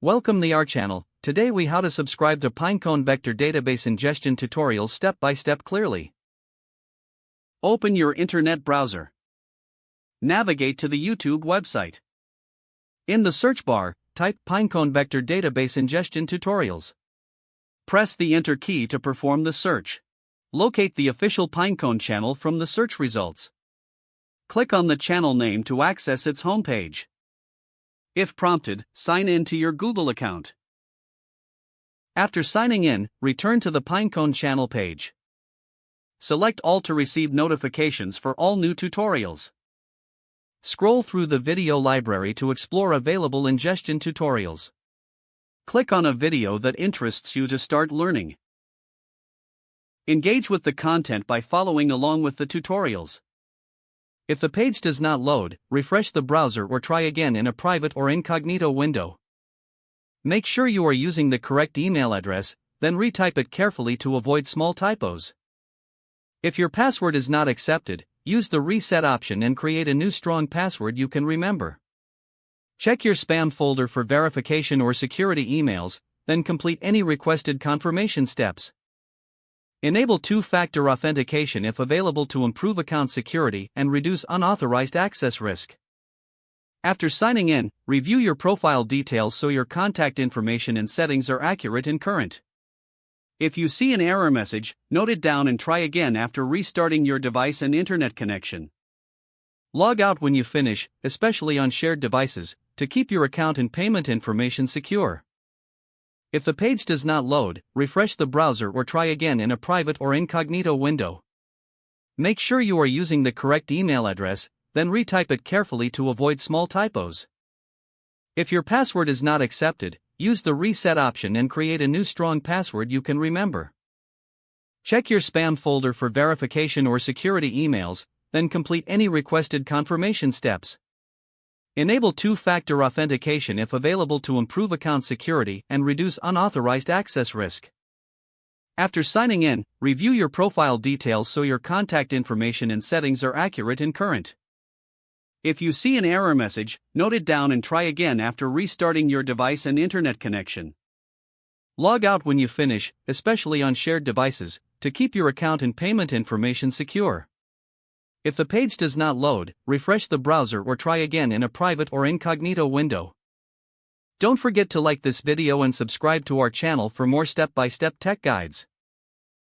Welcome to our channel. Today we how to subscribe to Pinecone vector database ingestion tutorials step by step clearly. Open your internet browser. Navigate to the YouTube website. In the search bar, type Pinecone vector database ingestion tutorials. Press the enter key to perform the search. Locate the official Pinecone channel from the search results. Click on the channel name to access its homepage. If prompted, sign in to your Google account. After signing in, return to the Pinecone channel page. Select All to receive notifications for all new tutorials. Scroll through the video library to explore available ingestion tutorials. Click on a video that interests you to start learning. Engage with the content by following along with the tutorials. If the page does not load, refresh the browser or try again in a private or incognito window. Make sure you are using the correct email address, then retype it carefully to avoid small typos. If your password is not accepted, use the reset option and create a new strong password you can remember. Check your spam folder for verification or security emails, then complete any requested confirmation steps. Enable two-factor authentication if available to improve account security and reduce unauthorized access risk. After signing in, review your profile details so your contact information and settings are accurate and current. If you see an error message, note it down and try again after restarting your device and internet connection. Log out when you finish, especially on shared devices, to keep your account and payment information secure. If the page does not load, refresh the browser or try again in a private or incognito window. Make sure you are using the correct email address, then retype it carefully to avoid small typos. If your password is not accepted, use the reset option and create a new strong password you can remember. Check your spam folder for verification or security emails, then complete any requested confirmation steps. Enable two-factor authentication if available to improve account security and reduce unauthorized access risk. After signing in, review your profile details so your contact information and settings are accurate and current. If you see an error message, note it down and try again after restarting your device and internet connection. Log out when you finish, especially on shared devices, to keep your account and payment information secure. If the page does not load, refresh the browser or try again in a private or incognito window. Don't forget to like this video and subscribe to our channel for more step-by-step tech guides.